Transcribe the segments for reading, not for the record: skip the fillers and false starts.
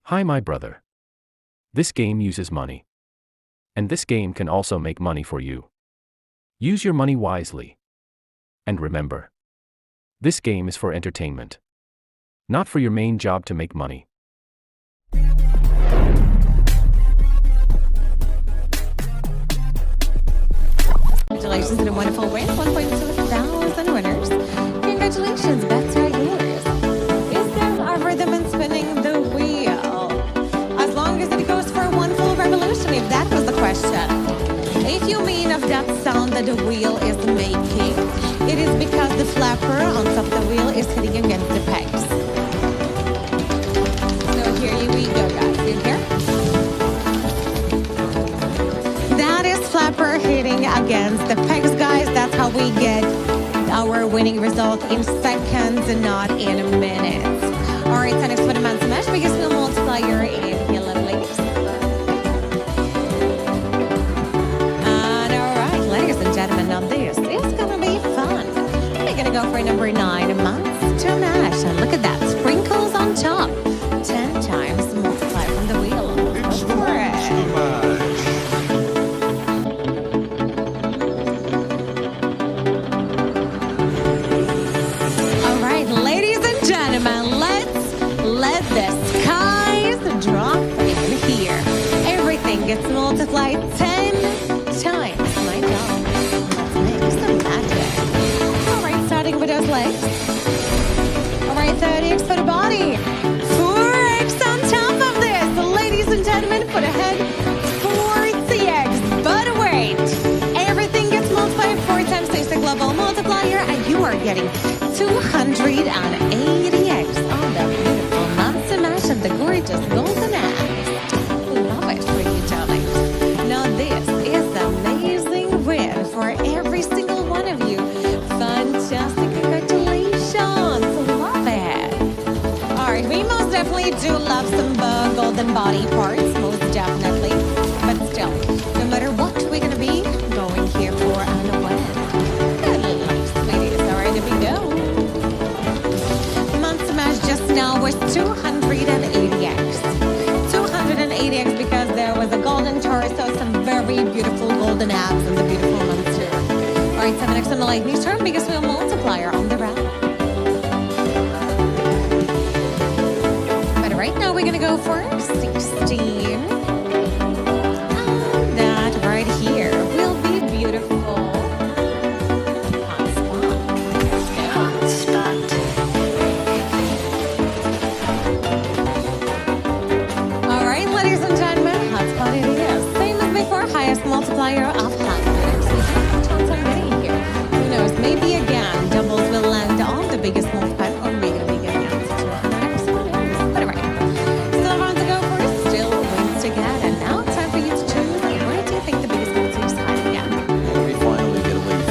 Hi, my brother. This game uses money. And this game can also make money for you. Use your money wisely. And remember, this game is for entertainment, not for your main job to make money. Congratulations on a wonderful win, 1,200 winners. Congratulations, bets are yours. Is there a rhythm in spinning the wheel? As long as it goes for one full revolution, if that was the question. If you mean of that sound that the wheel is making, it is because the flapper on top of the wheel is hitting against the pegs. So here we go, guys. In here. That is flapper hitting against the pegs, guys. That's how we get our winning result in seconds and not in minutes. All right, 10x for the man smash because we'll multiplier in here, little ladies. And all right, ladies and gentlemen, now this is gonna be fun. We're gonna go for number 9, monster mash, and look at that, sprinkles on top. 10 times multiply from the wheel. It's Go for it. monster mash. All right, ladies and gentlemen, let's let the skies drop in here. Everything gets multiplied 10 times. My God, let's make some magic. All right, starting with those legs. All right, 30x for the body. 4x on top of this. Ladies and gentlemen, for the head, 40x. But wait, everything gets multiplied 4 times. Taste the global multiplier, and you are getting 280x on the beautiful monster mash and the gorgeous golden eggs. Love it for you, darlings. Now this is an amazing win for every single one of you. Fantastic, congratulations. Love it. All right, we most definitely do love some golden body parts, most definitely. But still, no matter what, we're going to be going here for a win. Good luck, sweeties. All right, here we go. Monster Mash just now was 280x. 280x because there was a golden torso, some very beautiful golden abs, and the beautiful monster. All right, 7x on the lightning turn because we'll multiplier on the round. But right now we're gonna go for 16. And that right here will be beautiful. Hot spot. All right, ladies and gentlemen, hotspot it is. Same as before, highest multiplier of 100. Chance I'm getting here. Who knows? Maybe again, doubles will land on the biggest multiplier, or maybe we get again to 200x. But all right, still around to go for, still wins to get, and now it's time for you to choose. Where do you think the biggest multiplier is hiding at? We finally get a lead.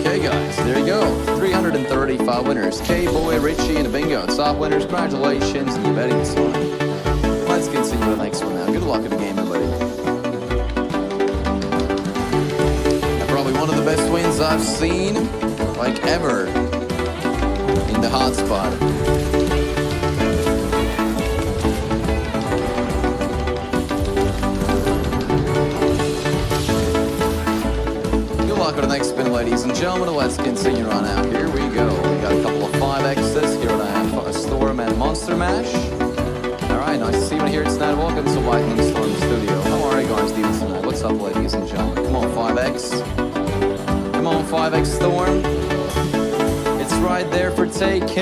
Okay, guys, there you go. 335 winners. K-Boy, Richie, and a bingo. Top winners, congratulations, and you betting time. Let's continue to the next one now. Good luck at the game, everybody. Probably one of the best wins I've seen, like ever, in the hotspot. Good luck with the next spin, ladies and gentlemen. Let's continue on out. Here we go. We got a couple of 5Xs. Here I have a Storm and Monster Mash. Alright, nice to see you here tonight. Welcome to Lightning Storm Studio. How are you guys doing tonight? What's up, ladies and gentlemen? Come on, 5X. Come on, 5X Storm. It's right there for taking.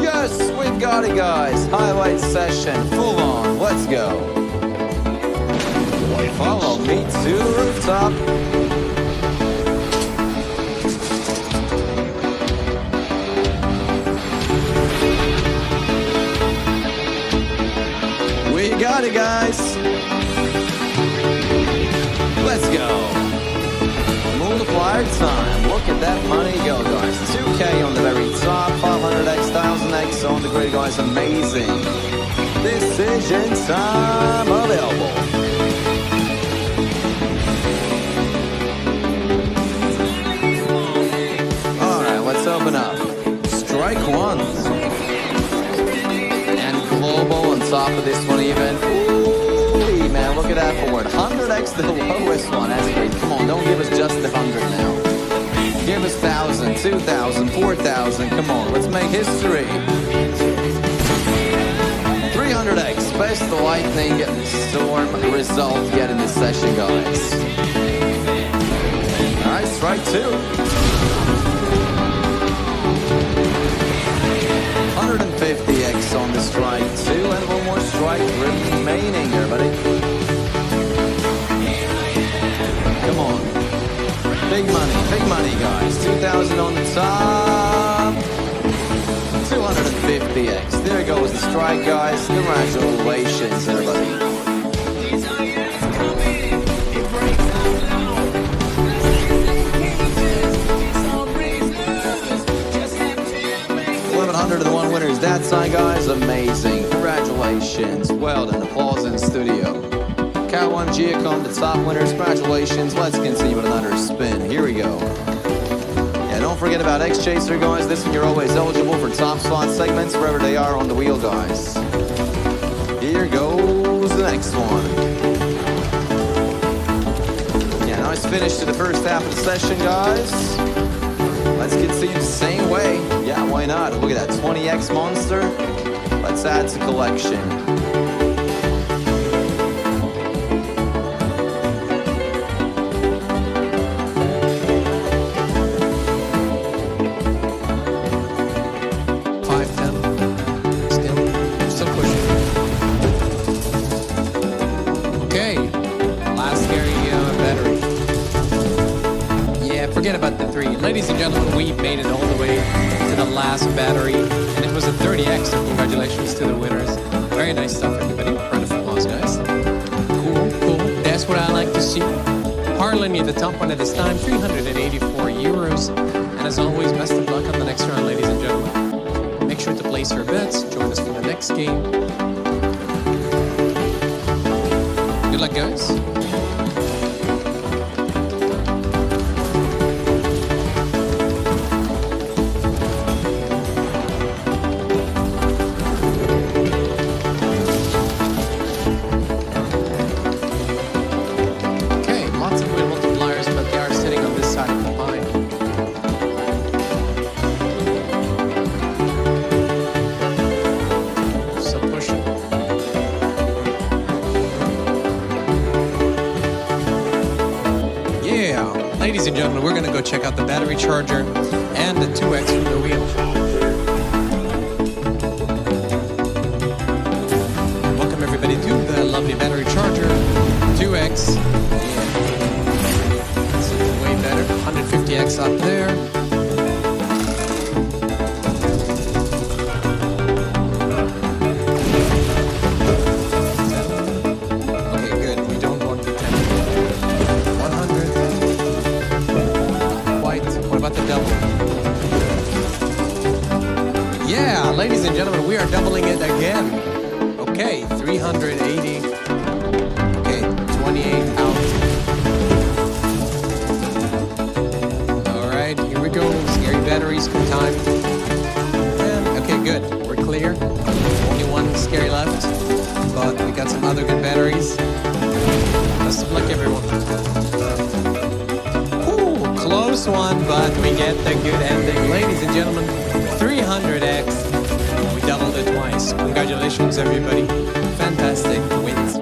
Yes, we've got it, guys. Highlight session, full on. Let's go. Follow me to the rooftop. We got it, guys. Let's go. Multiplier time. Look at that money go, guys. 2K on the very top. 500X, 1000X on the grid, guys. Amazing. Decision time available. All right, let's open strike one. And global on top of this one even. Ooh, man, look at that board. 100X, the lowest one. That's great. Come on, don't give us just the 100 now. Give us 1,000, 2,000, 4,000. Come on, let's make history. 300X, best lightning storm result yet in this session, guys. All right, strike two. 150X on the strike two, and one more strike remaining, everybody. Come on. Big money, guys. 2,000 on the top. 250X. There goes the strike, guys. Congratulations, everybody. 1,100 of the one winners. That side, guys, amazing. Congratulations. Well done. Applause in the studio. Cat1 Giacom, the top winners. Congratulations. Let's continue with another spin. Here we go. Yeah, don't forget about X Chaser, guys. This one you're always eligible for top slot segments wherever they are on the wheel, guys. Here goes the next one. Yeah, nice finish to the first half of the session, guys. Let's continue the same way. Yeah, why not? Look at that 20X monster. Let's add to collection. Forget about the three. Ladies and gentlemen, we made it all the way to the last battery, and it was a 30X, so congratulations to the winners. Very nice stuff, everybody. Round of applause, guys. Cool. That's what I like to see. Harlan, the top one at this time, €384. And as always, best of luck on the next round, ladies and gentlemen. Make sure to place your bets. Join us for the next game. Good luck, guys. Ladies and gentlemen, we're going to go check out the battery charger and the 2X from the wheel. Welcome everybody to the lovely battery charger, 2X. Yeah. This is way better. 150X up there. Okay, good. We don't want the 10. 100. What about the double? Yeah, ladies and gentlemen, we are doubling it again. Okay, 380. Okay, 28 out. All right, here we go. Scary batteries, good time. And, okay, good. We're clear. Only one scary left, but we got some other good batteries. Best of luck, everyone. Close one, but we get the good ending. Ladies and gentlemen, 300X. We doubled it twice. Congratulations, everybody. Fantastic wins.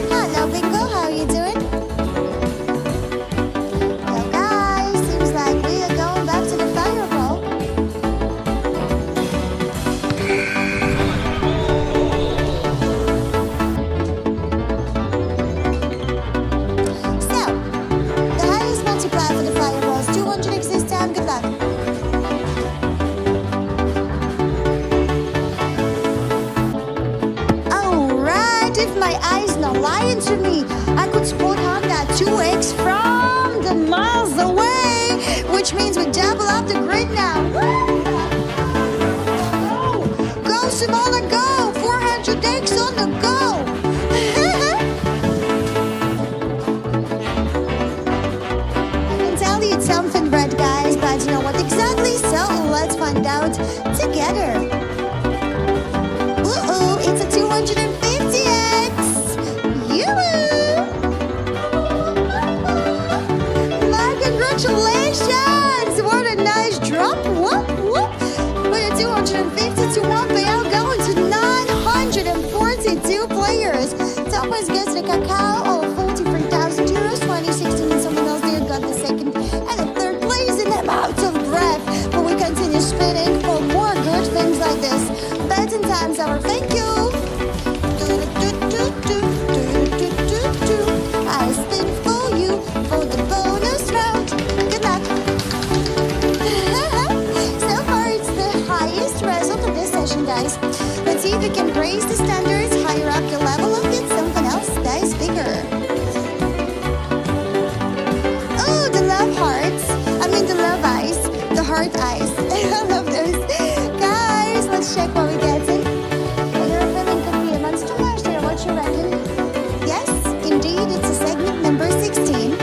Hello, Bingo. How are you doing? Well, guys, seems like we are going back to the fireball. Multiplier for the fireballs. 200X this time. Good luck. what exactly? So let's find out together. Uh-oh, it's a 250X. My congratulations! What a nice drop. Whoop, whoop. With a 250 to 1 payout going to 942 players. Top was gets the cacao of 43,000 euros. 2016 and someone else there got the second and the third place, and I'm out of breath. But we continue spinning for more good things like this. Betting time's our thank you. I spin for you for the bonus round. Good luck. So far, it's the highest result of this session, guys. Let's see if we can raise the standards higher up the level of it. Something else that is bigger. Oh, the love hearts. I mean the love eyes. The heart eyes. I love those. Guys, let's check what we get in. Whether a villain could be a monster mash there. What you reckon? Yes, indeed, it's a segment number 16.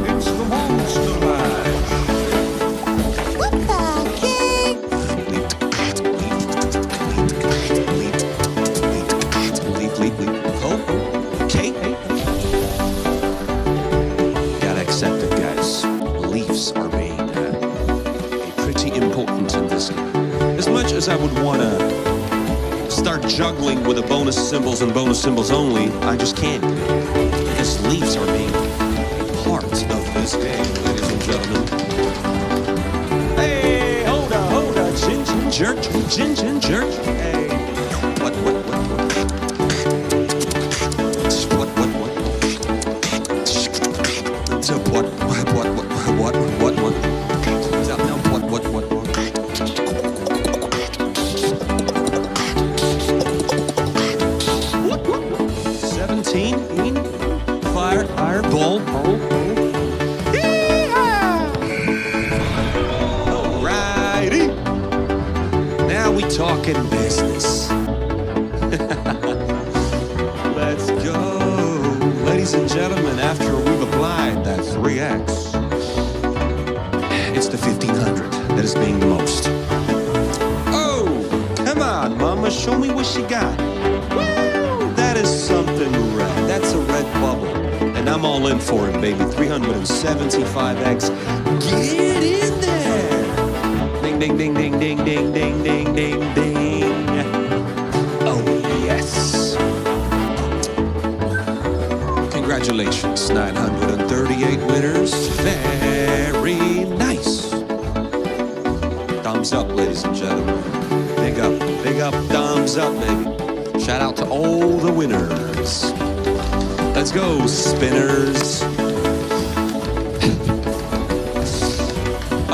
It's the monster mash. What the heck? Okay. Gotta accept it, guys. Leaves are being pretty important in this game. As much as I would want to start juggling with the bonus symbols and bonus symbols only, I just can't. Because leaves are being part of this game, ladies and gentlemen. Hey, hold up, gin, jerk, gin, jerk. Hey, what? What? So what? Now, what? 17, fireball. Alrighty. Now we talking business. Let's go. Ladies and gentlemen, after we've applied that 3X, it's the 1500 that is being the most. Oh, come on, mama, show me what she got. Woo, that is something red. That's a red bubble. And I'm all in for it, baby. 375X. Get in there. Ding, ding, ding, ding, ding, ding, ding, ding, ding, ding. Oh, yes. Congratulations, 938 winners. Very nice. Thumbs up, ladies and gentlemen. Big up, thumbs up, baby. Shout out to all the winners. Let's go, spinners.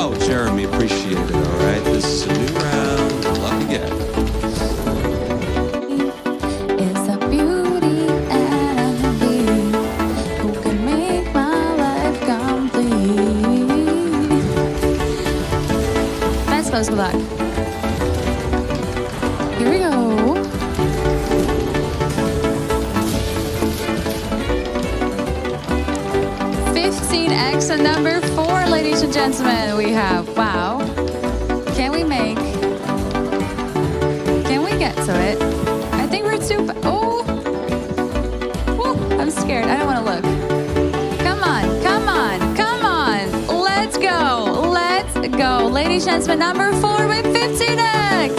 Oh, Jeremy, appreciate it, all right? This is a new round. Good luck again. It's a beauty and a beast who can make my life complete. That's close, good luck. Here we go. 15X and number 4, ladies and gentlemen. We have, wow. Can we get to it? I think we're too, oh. Woo, I'm scared, I don't want to look. Come on. Let's go. Ladies and gentlemen, number 4 with 15X.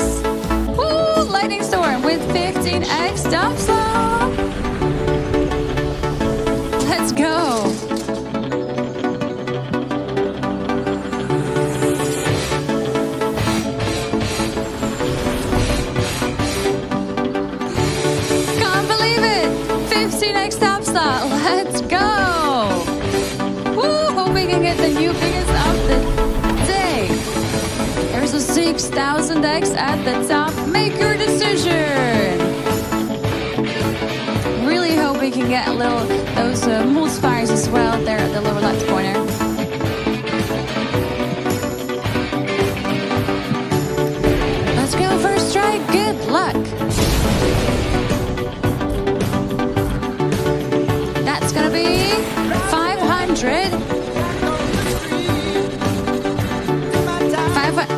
Woo, lightning storm with 15X. Stop slow. Let's go. Let's go! Woo! Hope we can get the new biggest of the day. There's a 3000X at the top. Make your decision. Really hope we can get those multipliers as well there at the lower left corner. Let's go first try. Good luck. That's gonna be 500. 500.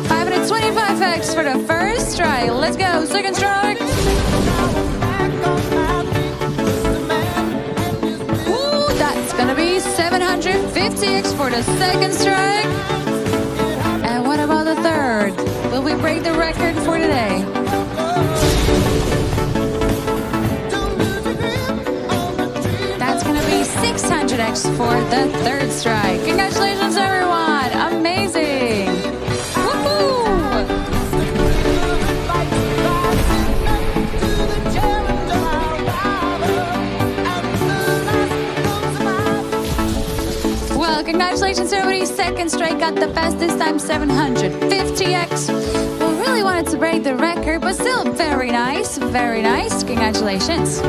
525X for the first try. Let's go. Second strike. Ooh, that's gonna be 750X for the second strike. And what about the third? Will we break the record for today? That's gonna be 600X for the third strike. Congratulations, everyone! Amazing! Woohoo! Well, congratulations, everybody. Second strike got the best, this time 750X. We really wanted to break the record, but still very nice. Very nice. Congratulations.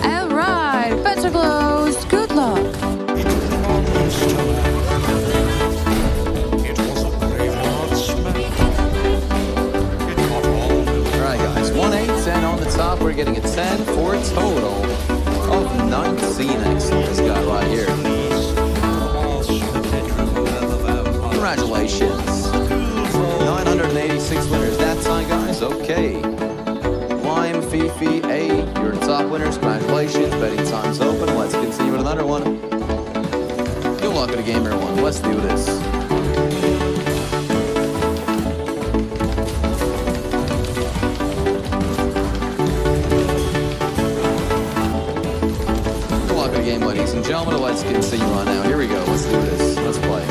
All right, bets are closed. Good luck. Alright guys, 1, 8, 10 on the top. We're getting a 10 for a total of 19X on this guy right here. Congratulations. 986 winners that time, guys. Okay. Lime, Fifi, A, you're the top winners. Congratulations. Betting time's open. Let's continue with another one. Good luck at a game, everyone. Let's do this. Game, ladies and gentlemen, let's continue on now. Here we go. Let's do this. Let's play.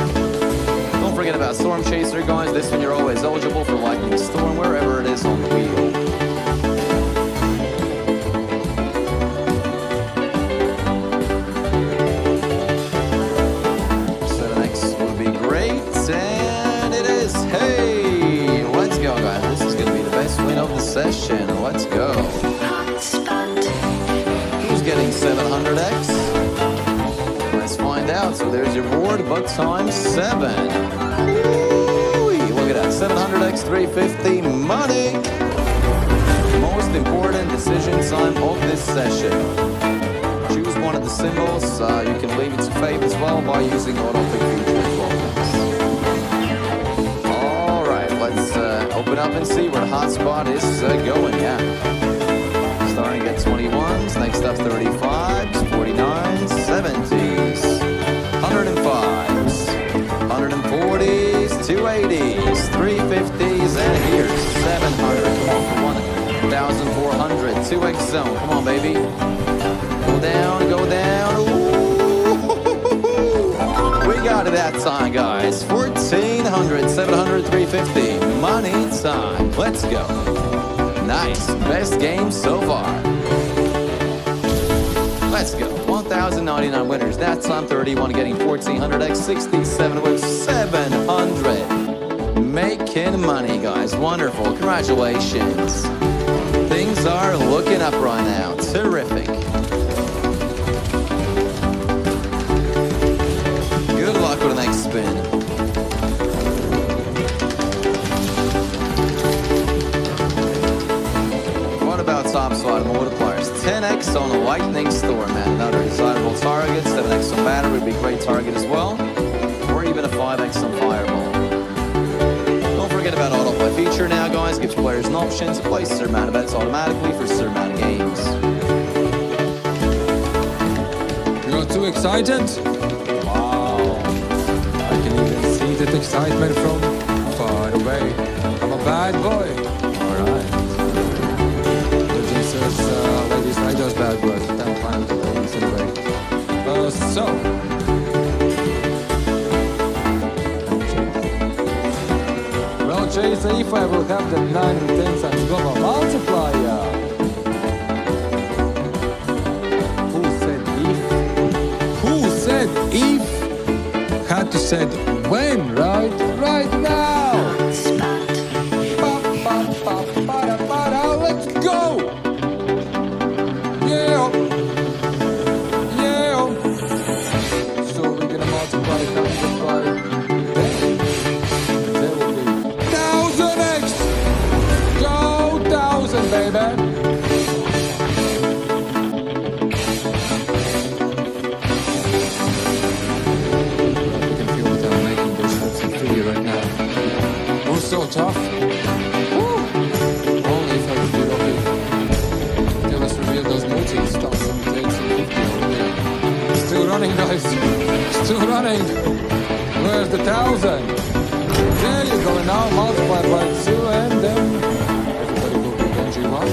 Don't forget about Storm Chaser, guys. This one you're always eligible for Lightning Storm wherever it is on the wheel. 7X would be great, and it is. Hey, let's go, guys. This is going to be the best win of the session. Let's go. Who's getting 700X? Let's find out. So there's your board, but times 7. Ooh, look at that. 700X 350 money. Most important decision time of this session. Choose one of the symbols. You can leave it to fave as well by using auto-pick feature as well. All right, let's open up and see where the hot spot is going. Yeah. Starting at 21s, next up 35s, 49s, 70s, 105s, 140s, 280s, 350s, and here's 700. Come on for 1,400. 2X zone. Come on, baby. Go down, go down. Ooh. We got it that time, guys. 1,400, 700, 350. Money time. Let's go. Nice. Best game so far. Let's go. 1,099 winners. That's on 31 getting 1,400X 67 with 700. Making money, guys. Wonderful. Congratulations. Things are looking up right now. Terrific. Good luck with the next spin. Top slot multipliers. 10X on a Lightning Storm, man. Another desirable target. 7X on battery would be a great target as well. Or even a 5X on Fireball. Don't forget about autoplay feature now, guys. Gives players an option to place certain amount of bets automatically for certain amount of games. You're too excited? Wow. I can even see that excitement from far away. I'm a bad boy. All right. Ladies, I just bad words. Can't find the things anyway. So. Well, Chase, if I will have the 9 and 10s and go a multiplier. Who said if? Who said if? Had to said when, right? Right now. Let's go. So we're gonna multiply 100 by 10. There will be 1000X. Go 1000, baby. running, guys. Still running. Where's the 1000? There you go. And now multiply by 2 and then everybody will be Benji what?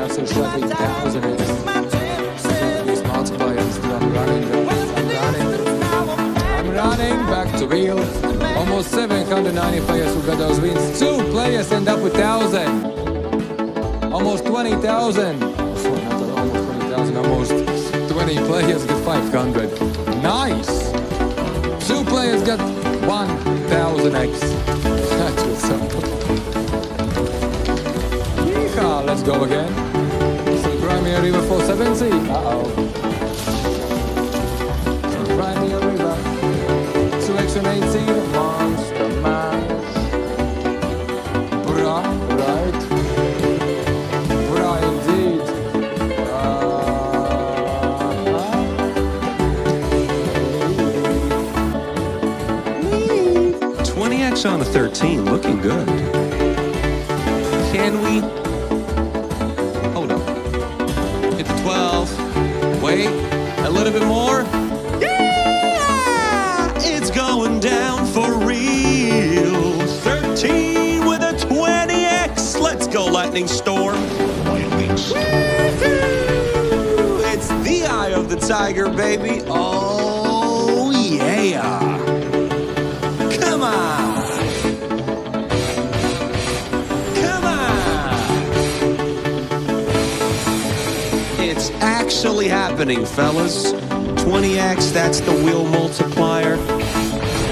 So shoving 1000X. These multipliers, I'm running back to real. Almost 790 players who got those wins. 2 players end up with 1000. Almost 20,000. Almost 20,000. Almost 20 players get 500. Nice. 2 players got 1000X. That's what's up. Yeehaw, let's go again. Crimea River 470. Uh-oh. Crimea River. 2X 18 Monster Mash. Bra, right? Bra indeed. 20X on a 13, looking good. Can we? Hold up. Hit the 12. Wait, a little bit more. Yeah! It's going down for real. 13 with a 20X. Let's go, Lightning Storm. Woo-hoo! It's the eye of the tiger, baby. Oh, yeah. Come on. Come on. It's actually happening, fellas. 20X, that's the wheel multiplier.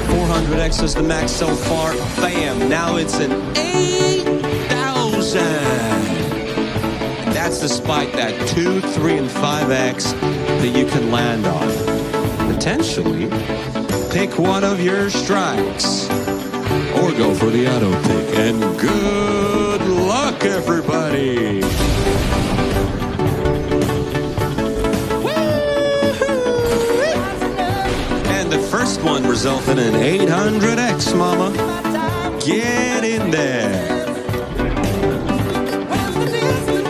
400X is the max so far. Bam, now it's an 8,000. That's despite that 2, 3, and 5X that you can land on. Potentially, pick one of your strikes. Or go for the auto pick. And good luck, everybody. And the first one resulted in 800X, mama. Get in there.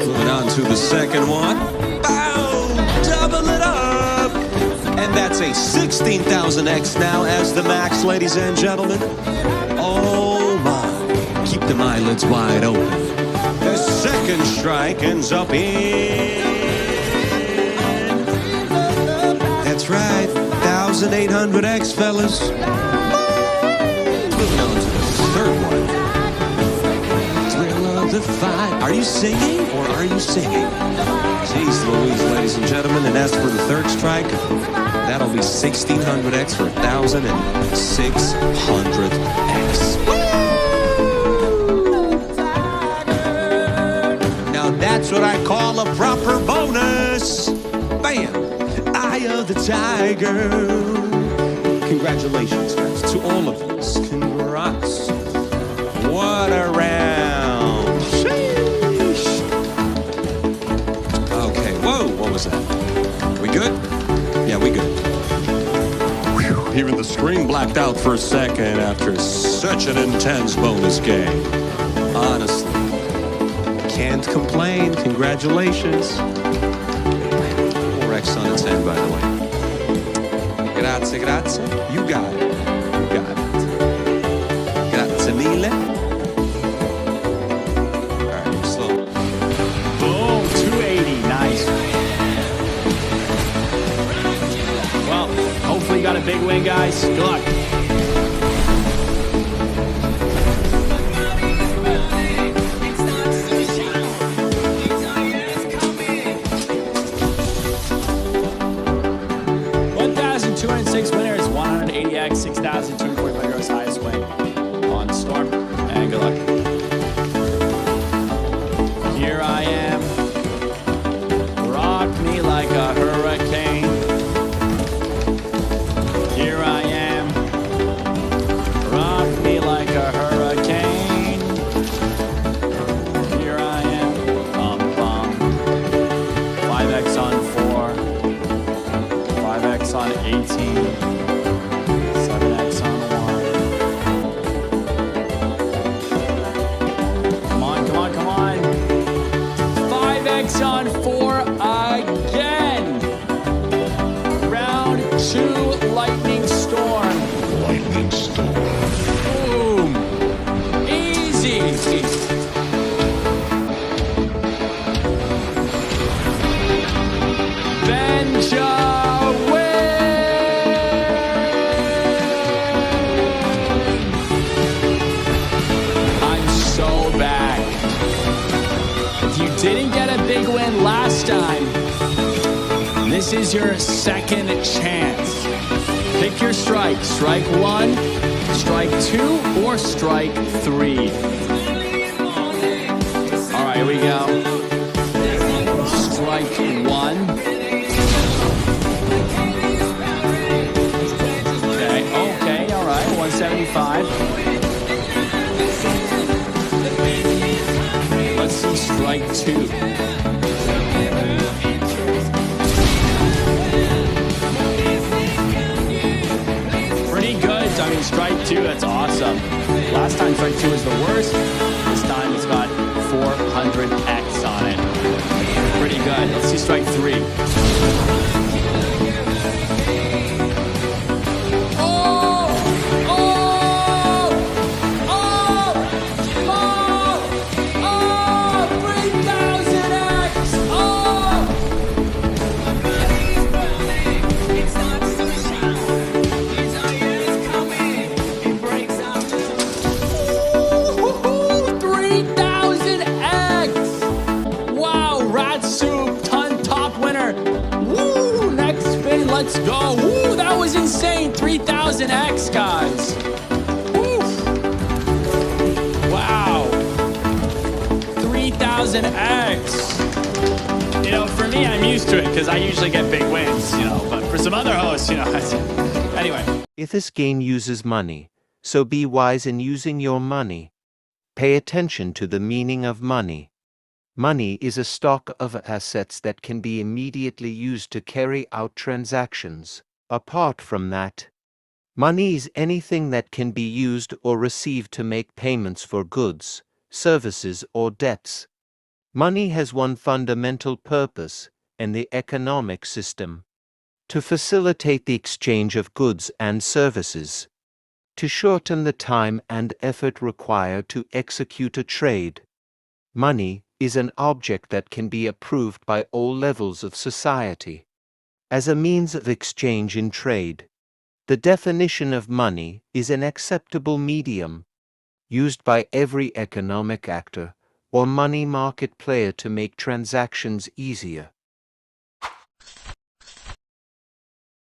Moving on to the second one. Bow! Double it up. And that's a 16,000X now as the max, ladies and gentlemen. Oh my. Keep them eyelids wide open. The second strike ends up in... That's right. 1,800X, fellas. Moving on to the third one. Thrill of the fight. Are you singing or are you singing? Jeez Louise, ladies and gentlemen. And as for the third strike, that'll be 1,600X for 1,600X. Now that's what I call a proper bonus. Bam! Eye of the tiger. Congratulations, guys, to all of you. Congrats. What a round. Sheesh. Okay, whoa, what was that? We good? Yeah, we good. Whew, even the screen blacked out for a second after such an intense bonus game. Honestly, can't complain. Congratulations. 4X on a 10, by the way. Grazie, grazie. You got it. You got it. Grazie mille. All right, slow. Boom, 280, nice. Well, hopefully you got a big win, guys. Good luck. Winners, 180X, 6,245 euros, highest win on Storm, and good luck. Here I am, rock me like a hurricane. Here I am, This is your second chance. Pick your strike. Strike 1, strike 2, or strike 3. All right, here we go. Strike 1. Okay, all right, 175. Let's see strike 2. Pretty good. I mean, strike 2, that's awesome. Last time strike 2 was the worst. This time it's got 400X on it. Pretty good. Let's see strike 3. Let's go. Woo, that was insane. 3000X, guys. Woo. Wow. 3000X. You know, for me, I'm used to it because I usually get big wins, you know, but for some other hosts, you know, anyway. If this game uses money, so be wise in using your money. Pay attention to the meaning of money. Money is a stock of assets that can be immediately used to carry out transactions. Apart from that, money is anything that can be used or received to make payments for goods, services, or debts. Money has one fundamental purpose in the economic system: to facilitate the exchange of goods and services, to shorten the time and effort required to execute a trade. Money is an object that can be approved by all levels of society as a means of exchange in trade. The definition of money is an acceptable medium used by every economic actor or money market player to make transactions easier.